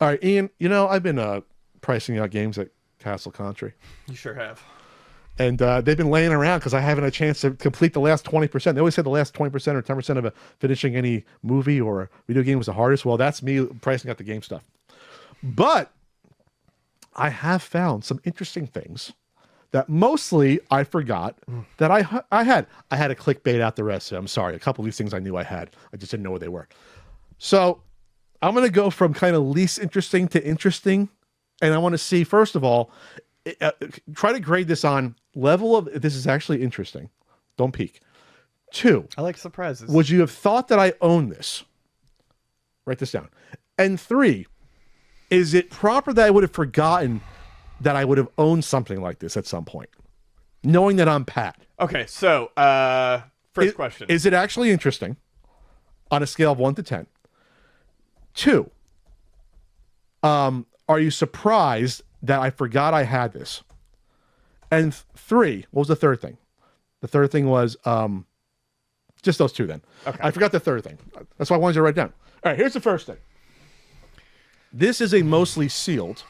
All right, Ian, I've been pricing out games at Castle Country. You sure have. And they've been laying around because I haven't had a chance to complete the last 20%. They always say the last 20% or 10% of finishing any movie or video game was the hardest. Well, that's me pricing out the game stuff. But I have found some interesting things that mostly I forgot that I had. I had to clickbait out the rest of it. I'm sorry. A couple of these things I knew I had. I just didn't know where they were. So I'm going to go from kind of least interesting to interesting. And I want to see, first of all, try to grade this on level of, this is actually interesting. Don't peek. 2. I like surprises. Would you have thought that I own this? Write this down. And 3, is it proper that I would have forgotten that I would have owned something like this at some point, knowing that I'm Pat? Okay, so first question. Is it actually interesting on a scale of 1 to 10? 2, are you surprised that I forgot I had this? And 3, what was the third thing? The third thing was just those 2 then. Okay. I forgot the third thing. That's why I wanted you to write it down. All right, here's the first thing. This is a mostly sealed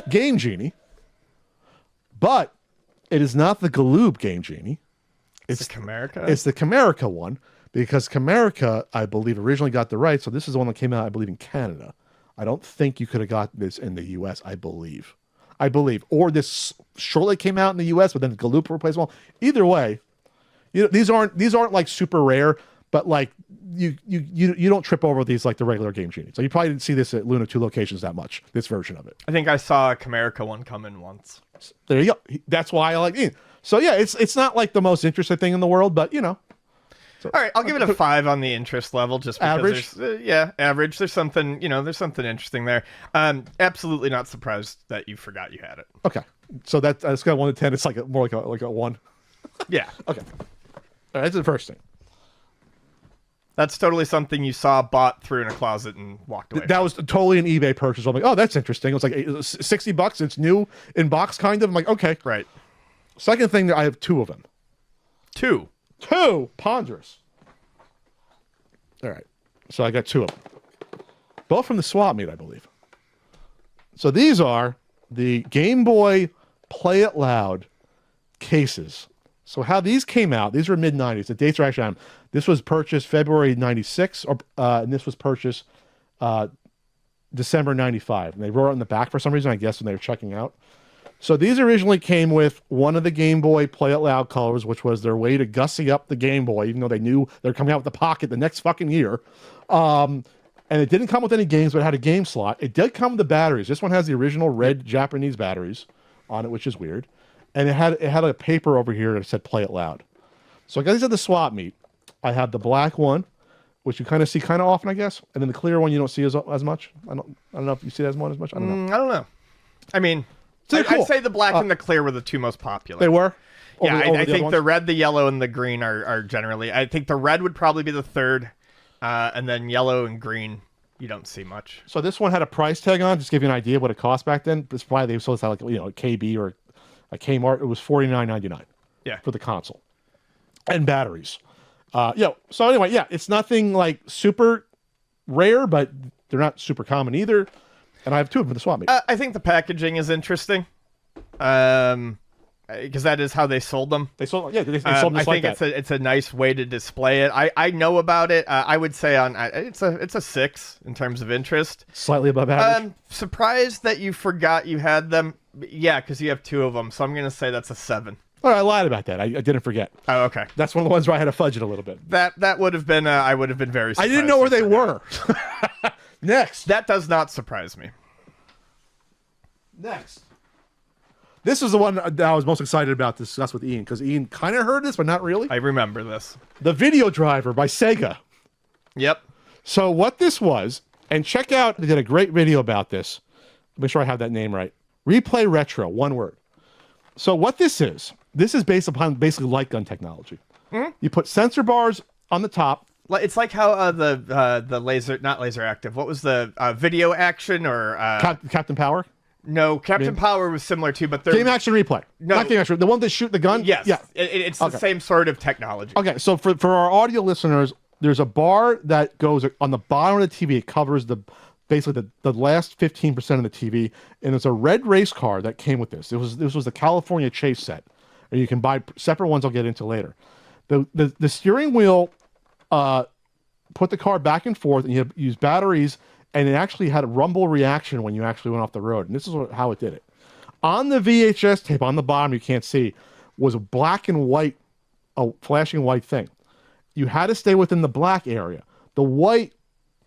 Game Genie, but it is not the Galoob Game Genie. It's the Camerica? It's the Camerica one, because Camerica, I believe, originally got the rights. So this is the one that came out, I believe, in Canada. I don't think you could have got this in the U.S., I believe. Or this shortly came out in the U.S., but then the Galoob replaced one. Either way, these aren't like super rare, but like you don't trip over these like the regular Game Genie. So you probably didn't see this at Luna 2 locations that much, this version of it. I think I saw a Camerica one come in once. There you go. That's why I like it. So yeah, it's not like the most interesting thing in the world, but So, all right, I'll give it a 5 on the interest level, just because average. There's, average. There's something, there's something interesting there. Absolutely not surprised that you forgot you had it. Okay, so that's got 1 to 10. It's like more like a 1. Yeah. Okay. All right, that's the first thing. That's totally something you saw, bought, threw in a closet, and walked away. That was totally an eBay purchase. I'm like, oh, that's interesting. It was like $60. It's new in box, kind of. I'm like, okay, right. Second thing, I have 2 of them. 2 ponderous. All right, so I got 2 of them, both from the swap meet, I believe. So these are the Game Boy Play It Loud cases. So how these came out, these were mid-90s. The dates are actually on. This was purchased February 96, and this was purchased December 95. And they wrote it on the back for some reason, I guess, when they were checking out. So these originally came with one of the Game Boy Play It Loud colors, which was their way to gussy up the Game Boy, even though they knew they're coming out with the Pocket the next fucking year. And it didn't come with any games, but it had a game slot. It did come with the batteries. This one has the original red Japanese batteries on it, which is weird. And it had a paper over here that said Play It Loud. So I got these at the swap meet. I have the black one, which you kind of see kind of often, I guess. And then the clear one you don't see as much. I don't know if you see that as much. I don't know. I don't know. I mean, Cool. I'd say the black and the clear were the 2 most popular. They were? Yeah, I think the red, the yellow, and the green are generally... I think the red would probably be the 3rd, and then yellow and green, you don't see much. So this one had a price tag on, just to give you an idea of what it cost back then. It's probably they sold this at like, a KB or a Kmart. It was $49.99 for the console. And batteries. So anyway, it's nothing like super rare, but they're not super common either. And I have 2 of them for the swap meet. I think the packaging is interesting, because that is how they sold them. They sold them just like that. I think it's a nice way to display it. I know about it. I would say it's a 6 in terms of interest. Slightly above average. Surprised that you forgot you had them. Yeah, because you have 2 of them. So I'm gonna say that's a 7. All right, I lied about that. I didn't forget. Oh, okay. That's one of the ones where I had to fudge it a little bit. That would have been. I would have been very surprised. I didn't know where they were. Next. That does not surprise me. Next. This is the one that I was most excited about to discuss with Ian, because Ian kind of heard this, but not really. I remember this. The Video Driver by Sega. Yep. So what this was, and check out, they did a great video about this. Make sure I have that name right. Replay Retro, one word. So what this is based upon basically light gun technology. Mm-hmm. You put sensor bars on the top. It's like how the laser, not laser active. What was the video action or Captain Power? No, Captain Power was similar too, but Game Action Replay. No, not Game Action. The one that shoot the gun. Yes. Yeah. It's the same sort of technology. Okay, so for our audio listeners, there's a bar that goes on the bottom of the TV. It covers basically the last 15% of the TV, and it's a red race car that came with this. This was the California Chase set, and you can buy separate ones. I'll get into later. The steering wheel put the car back and forth, and you use batteries, and it actually had a rumble reaction when you actually went off the road. And this is how it did it. On the VHS tape, on the bottom, you can't see, was a black and white, a flashing white thing. You had to stay within the black area. The white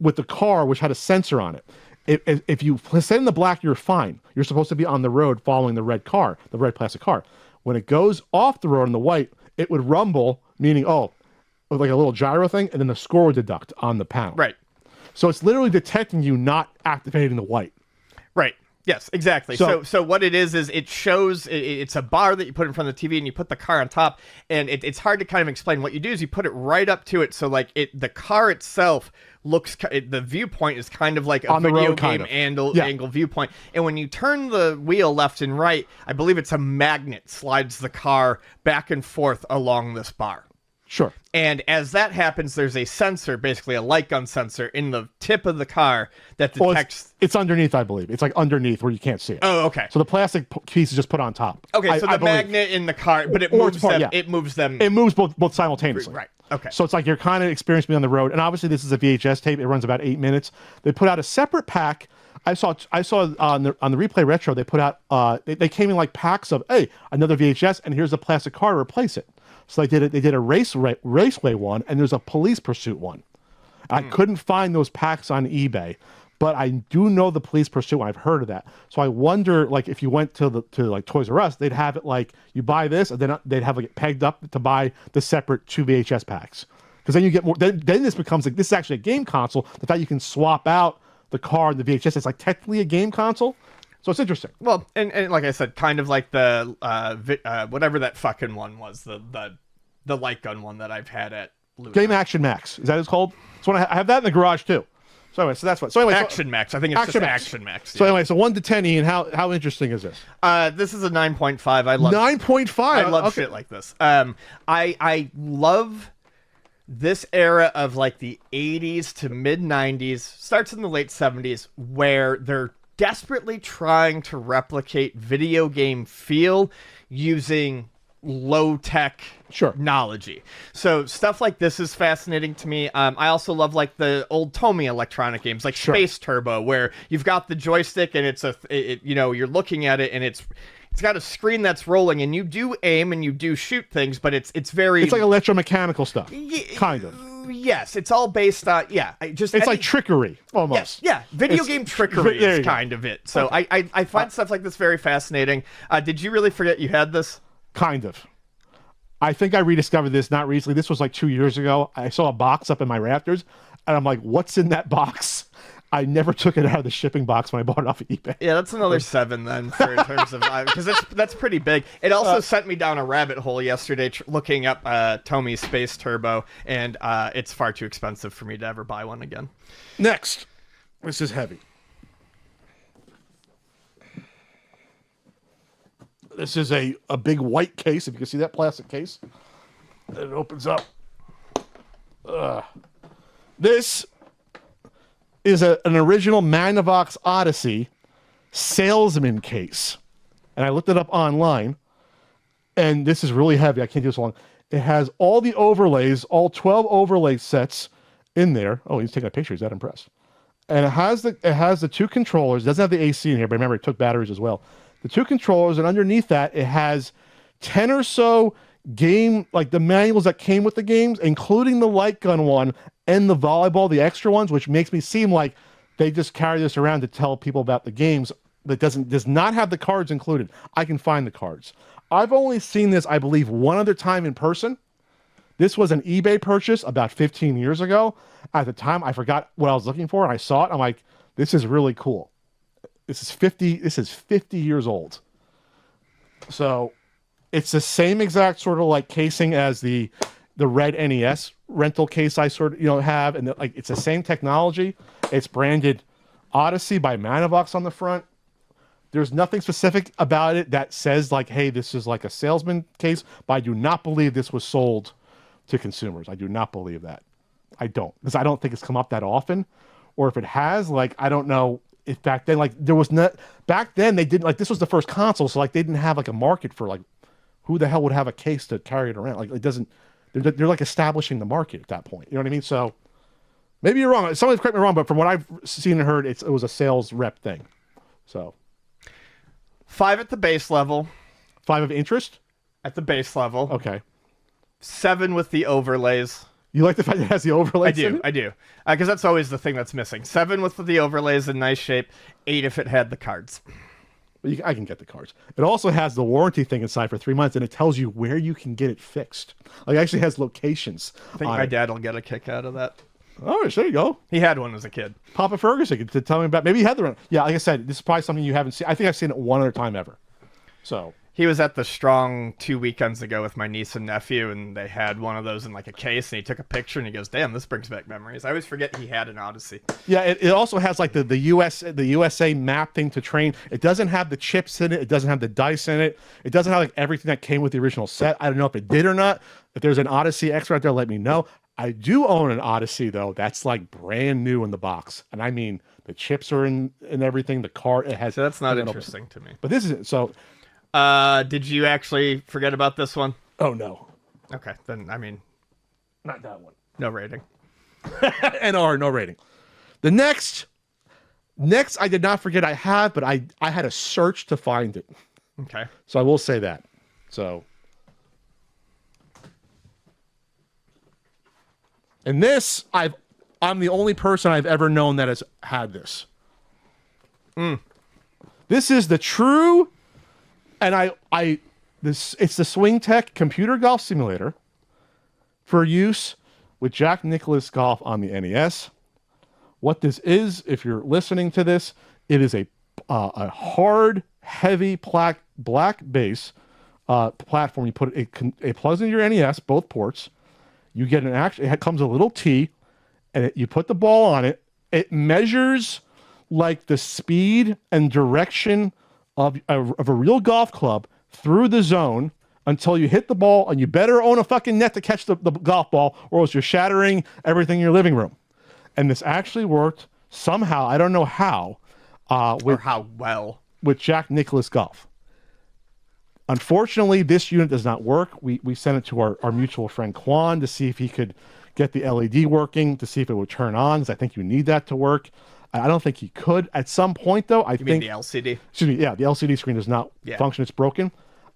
with the car, which had a sensor on it. If you stay in the black, you're fine. You're supposed to be on the road following the red car, the red plastic car. When it goes off the road in the white, it would rumble, meaning, like a little gyro thing, and then the score would deduct on the panel. Right. So it's literally detecting you not activating the white. Right. Yes, exactly. So what it is it shows, it's a bar that you put in front of the TV and you put the car on top, and it's hard to kind of explain. What you do is you put it right up to it, so like the car itself looks, the viewpoint is kind of like a video game angle viewpoint. And when you turn the wheel left and right, I believe it's a magnet slides the car back and forth along this bar. Sure. And as that happens, there's a sensor, basically a light gun sensor, in the tip of the car that detects... it's underneath, I believe. It's like underneath where you can't see it. Oh, okay. So the plastic piece is just put on top. Okay, so the magnet in the car, but it moves them. Yeah. It moves them. It moves both simultaneously. Right. Okay. So it's like you're kind of experiencing me on the road. And obviously this is a VHS tape. It runs about 8 minutes. They put out a separate pack. I saw on the Replay Retro, they put out, they came in like packs of, hey, another VHS, and here's a plastic car to replace it. So they did a raceway one, and there's a police pursuit one. I couldn't find those packs on eBay, but I do know the police pursuit one. I've heard of that. So I wonder, like, if you went to like Toys R Us, they'd have it like you buy this, and then they'd have it pegged up to buy the separate 2 VHS packs. Because then you get more. Then this becomes like, this is actually a game console. The fact you can swap out the car and the VHS, it's like technically a game console. So it's interesting. Well, and like I said, kind of like the whatever that fucking one was, the light gun one that I've had at Luna. Game Action Max. Is that what it's called? So I have that in the garage too. So anyway, that's what. So anyway, Action Max. I think it's just Action Max. Yeah. So anyway, so 1 to 10, Ian. How interesting is this? This is a 9.5. I love 9.5. I love shit like this. I love this era of like the 80s to mid 90s, starts in the late 70s, where they're desperately trying to replicate video game feel using low-tech technology. So stuff like this is fascinating to me. I also love like the old Tomy electronic games, like Space Turbo, where you've got the joystick and it's you're looking at it and it's got a screen that's rolling, and you do aim and you do shoot things, but it's like electromechanical stuff, kind of. Yes, it's all based on it's like trickery almost. Yeah, video game trickery is kind of it. So okay. I find stuff like this very fascinating. Did you really forget you had this? Kind of. I think I rediscovered this not recently. This was like 2 years ago. I saw a box up in my rafters, and I'm like, "What's in that box?" I never took it out of the shipping box when I bought it off of eBay. Yeah, that's another 7 then, in terms of because that's pretty big. It also sent me down a rabbit hole yesterday looking up Tomy's Space Turbo, and it's far too expensive for me to ever buy one again. Next, this is heavy. This is a big white case. If you can see that plastic case, it opens up. This is an original Magnavox Odyssey salesman case. And I looked it up online, and this is really heavy. I can't do this long. It has all the overlays, all 12 overlay sets in there. Oh, he's taking a picture. He's that impressed. And it has the 2 controllers. It doesn't have the AC in here, but remember, it took batteries as well. The 2 controllers, and underneath that, it has 10 or so game, like the manuals that came with the games, including the light gun one and the volleyball, the extra ones, which makes me seem like they just carry this around to tell people about the games. That does not have the cards included. I can find the cards. I've only seen this, I believe, one other time in person. This was an eBay purchase about 15 years ago. At the time, I forgot what I was looking for, and I saw it. I'm like, this is really cool. This is 50 years old. So it's the same exact sort of like casing as the red NES rental case I sort of have, and it's the same technology. It's branded Odyssey by Magnavox on the front. There's nothing specific about it that says like, hey, this is like a salesman case, but I do not believe this was sold to consumers. I do not believe that. I don't, because I don't think it's come up that often, or if it has, like, I don't know if back then, like, there was not, back then they didn't, like, this was the first console, so like they didn't have like a market for like, who the hell would have a case to carry it around? Like, it doesn't, they're like establishing the market at that point. You know what I mean? So maybe you're wrong. Somebody's correct me wrong, but from what I've seen and heard, it was a sales rep thing. So 5 at the base level. 5 of interest? At the base level. Okay. 7 with the overlays. You like the fact that it has the overlays? I do. Because that's always the thing that's missing. 7 with the overlays in nice shape. 8 if it had the cards. I can get the cards. It also has the warranty thing inside for 3 months, and it tells you where you can get it fixed. Like, it actually has locations. I think my dad will get a kick out of that. Oh, there you go. He had one as a kid. Papa Ferguson to tell me about. Maybe he had the run. Yeah, like I said, this is probably something you haven't seen. I think I've seen it one other time ever. So he was at the Strong 2 weekends ago with my niece and nephew, and they had one of those in like a case, and he took a picture, and he goes, "Damn, this brings back memories." I always forget he had an Odyssey. Yeah, it also has like the USA map thing to train. It doesn't have the chips in it. It doesn't have the dice in it. It doesn't have like everything that came with the original set. I don't know if it did or not. If there's an Odyssey expert out there, let me know. I do own an Odyssey though. That's like brand new in the box, and I mean the chips are in and everything. The card it has. So that's not interesting to me. But this isn't. So, did you actually forget about this one? oh no, Okay, then I mean, not that one. no rating. NR, no rating. The next I did not forget I have, but I had to search to find it. Okay. So I will say that. So. And this, I'm the only person I've ever known that has had this. This is the true, and it's the Swing Tech computer golf simulator for use with Jack Nicklaus Golf on the NES. What this is, if you're listening to this, it is a hard, heavy black base platform. You put it plugs into your NES, both ports. You get it comes a little tee, and you put the ball on it. It measures like the speed and direction of a real golf club through the zone until you hit the ball, and you better own a fucking net to catch the golf ball, or else you're shattering everything in your living room. And this actually worked somehow. I don't know how. Or how well. With Jack Nicklaus Golf. Unfortunately, this unit does not work. We sent it to our mutual friend Quan to see if he could get the LED working, to see if it would turn on, because I think you need that to work. I don't think he could. At some point, though, I think... You mean the LCD? Excuse me, yeah, the LCD screen does not function. It's broken.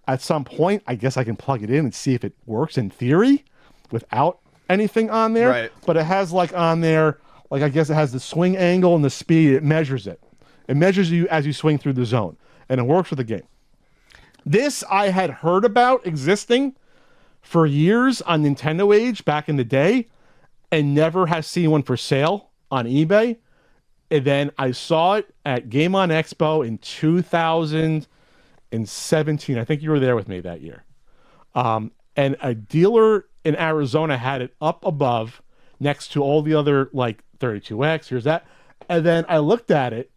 At some point, I guess I can plug it in and see if it works in theory without anything on there. Right. But it has, like, on there, like, I guess it has the swing angle and the speed. It measures it. It measures you as you swing through the zone. And it works with the game. This I had heard about existing for years on Nintendo Age back in the day and never has seen one for sale on eBay. And then I saw it at Game On Expo in 2017. I think you were there with me that year. And a dealer in Arizona had it up above next to all the other, like, 32X. Here's that. And then I looked at it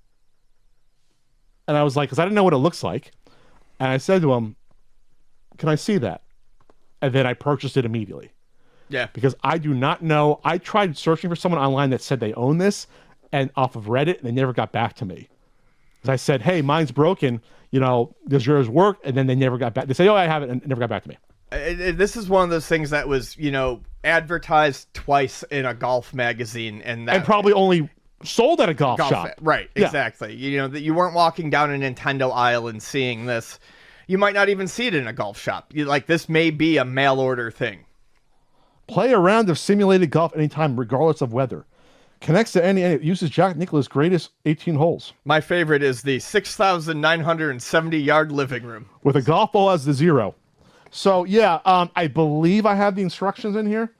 and I was like, because I didn't know what it looks like. And I said to him, "Can I see that?" And then I purchased it immediately. Yeah. Because I do not know. I tried searching for someone online that said they own this, and off of Reddit, and they never got back to me. Because I said, "Hey, mine's broken. You know, does yours work?" And then they never got back. They say, "Oh, I have it," and never got back to me. This is one of those things that was, advertised twice in a golf magazine, and probably only sold at a golf shop. Right, Yeah. exactly. That you weren't walking down a Nintendo aisle and seeing this. You might not even see it in a golf shop. This may be a mail order thing. Play a round of simulated golf anytime, regardless of weather. Connects to any. It uses Jack Nicklaus' greatest 18 holes. My favorite is the 6,970-yard living room. With a golf ball as the 0. So, yeah, I believe I have the instructions in here.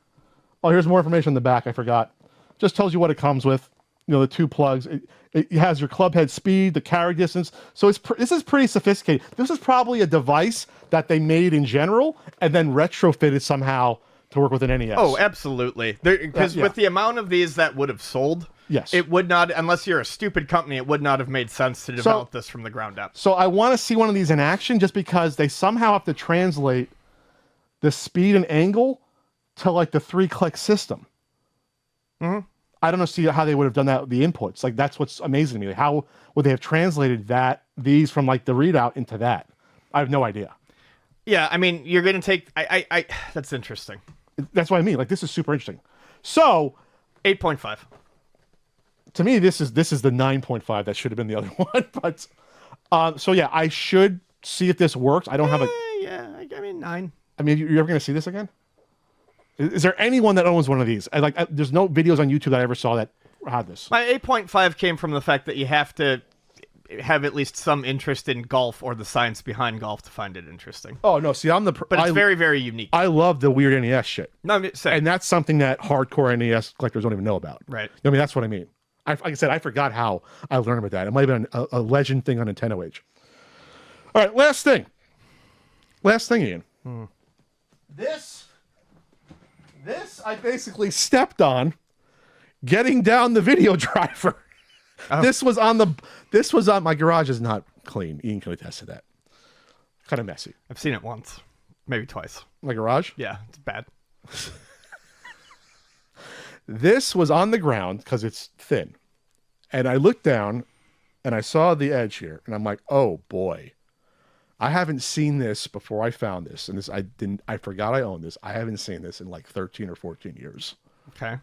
Oh, here's more information on the back. I forgot. Just tells you what it comes with. The 2 plugs. It has your club head speed, the carry distance. So this is pretty sophisticated. This is probably a device that they made in general and then retrofitted somehow to work with an NES. Oh, absolutely. Because with the amount of these that would have sold, yes, it would not, unless you're a stupid company, it would not have made sense to develop this from the ground up. So I want to see one of these in action just because they somehow have to translate the speed and angle to like the 3-click system. I don't know see how they would have done that with the inputs. Like that's what's amazing to me. Like, how would they have translated these from like the readout into that? I have no idea. Yeah, I mean, you're gonna take. I that's interesting. That's what I mean. Like this is super interesting. So 8.5. to me, this is the 9.5 that should have been the other one. But so yeah, I should see if this works. I don't have a. Yeah, I mean 9. I mean, you're ever gonna see this again? Is there anyone that owns one of these? There's no videos on YouTube that I ever saw that had this. My 8.5 came from the fact that you have to have at least some interest in golf or the science behind golf to find it interesting. Oh no, see, But it's very, very unique. I love the weird NES shit. No, I'm saying. And that's something that hardcore NES collectors don't even know about. Right. I mean, that's what I mean. Like I said, I forgot how I learned about that. It might have been a legend thing on Nintendo Age. All right, last thing, Ian. This I basically stepped on getting down the video driver. Oh. This was on my garage is not clean. Ian can attest to that. Kind of messy. I've seen it once, maybe twice. My garage? Yeah, it's bad. This was on the ground because it's thin. And I looked down and I saw the edge here and I'm like, oh boy. I haven't seen this before I found this. And I forgot I owned this. I haven't seen this in like 13 or 14 years. Okay.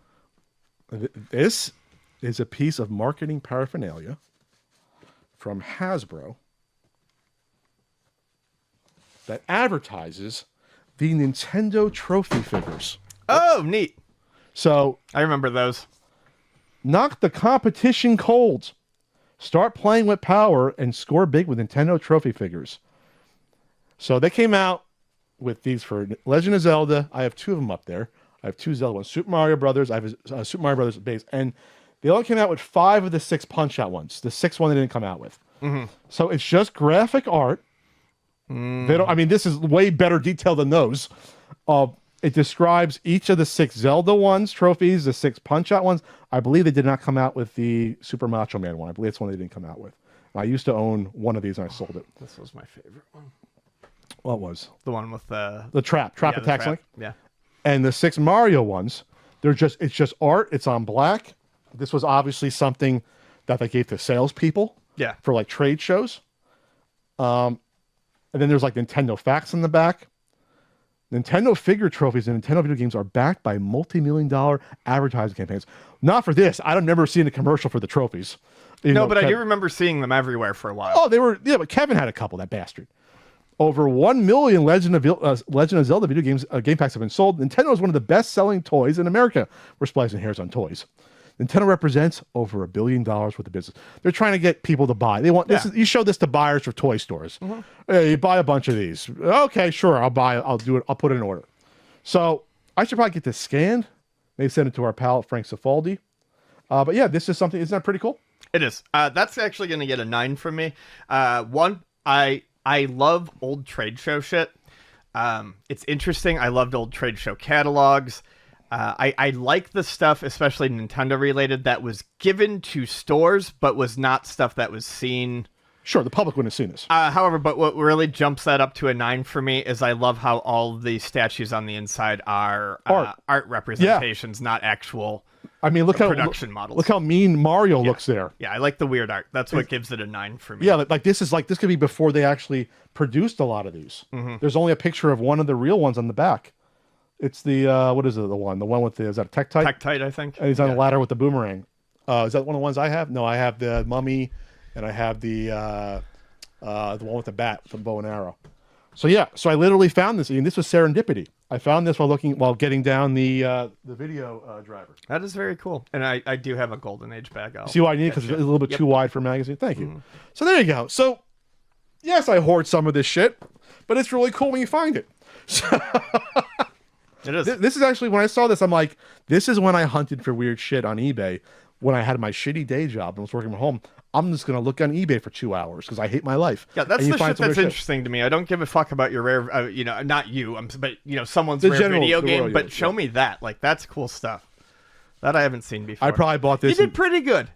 This is a piece of marketing paraphernalia from Hasbro that advertises the Nintendo trophy figures. Oh, neat. So I remember those. Knock the competition cold. Start playing with power and score big with Nintendo trophy figures. So they came out with these for Legend of Zelda. I have 2 of them up there. I have 2 Zelda ones. Super Mario Brothers. I have a Super Mario Brothers base. And they only came out with 5 of the 6 Punch-Out ones. The 6th one they didn't come out with. Mm-hmm. So it's just graphic art. They don't. I mean, this is way better detail than those. It describes each of the 6 Zelda ones, trophies, the 6 Punch-Out ones. I believe they did not come out with the Super Macho Man one. I believe it's one they didn't come out with. I used to own one of these and I sold it. This was my favorite one. What was? The one with the trap attacks link. Yeah. And the 6 Mario ones, it's just art. It's on black. This was obviously something that they gave to salespeople. Yeah. For like trade shows. And then there's like Nintendo facts in the back. Nintendo figure trophies and Nintendo video games are backed by multi-million-dollar advertising campaigns. Not for this. I've never seen a commercial for the trophies. But I do remember seeing them everywhere for a while. Oh, they were. Yeah, but Kevin had a couple. That bastard. Over 1 million Legend of Zelda video games game packs have been sold. Nintendo is one of the best-selling toys in America. We're splicing hairs on toys. Nintendo represents over $1 billion worth of business. They're trying to get people to buy. They want this. You show this to buyers for toy stores. Mm-hmm. Hey, you buy a bunch of these. Okay, sure. I'll buy it. I'll do it. I'll put it in order. So I should probably get this scanned. Maybe send it to our pal Frank Cifaldi. But yeah, this is something. Isn't that pretty cool? It is. That's actually going to get a 9 from me. One, I love old trade show shit. It's interesting. I loved old trade show catalogs. I like the stuff, especially Nintendo related, that was given to stores, but was not stuff that was seen. Sure, the public wouldn't have seen this. However, but what really jumps that up to a 9 for me is I love how all the statues on the inside are art representations, not actual. I mean, look how production models. Look how mean Mario looks there. Yeah, I like the weird art. That's what gives it a 9 for me. Yeah, this could be before they actually produced a lot of these. Mm-hmm. There's only a picture of one of the real ones on the back. It's the what is it? The one with the is that a Tektite? Tektite, I think. And he's on a ladder with the boomerang. Is that one of the ones I have? No, I have the mummy, and I have the one with the bat from bow and arrow. So yeah, I literally found this, and this was serendipity. I found this while getting down the video driver. That is very cool, and I do have a Golden Age bag. See what I need because it's a little bit too wide for a magazine. Thank you. Mm-hmm. So there you go. So yes, I hoard some of this shit, but it's really cool when you find it. It is. This is actually, when I saw this, I'm like, this is when I hunted for weird shit on eBay. When I had my shitty day job and was working from home, I'm just going to look on eBay for 2 hours because I hate my life. Yeah, that's the shit that's interesting to me. I don't give a fuck about your rare, not you, but, someone's rare video game, but show me that. Like, that's cool stuff. That I haven't seen before. I probably bought this. You did pretty good.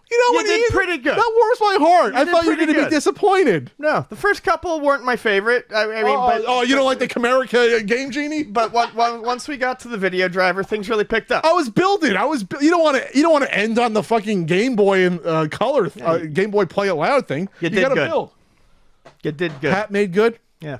You know You what? did pretty good. That warms my heart. I did thought you were pretty going to be good. disappointed. No, the first couple weren't my favorite. I mean, You don't like the Camerica Game Genie? but once we got to the video driver, things really picked up. I was building. You don't want to end on the fucking Game Boy and Color Game Boy Play It Loud thing. You You did got to good. build. You did good. Pat made good. Yeah.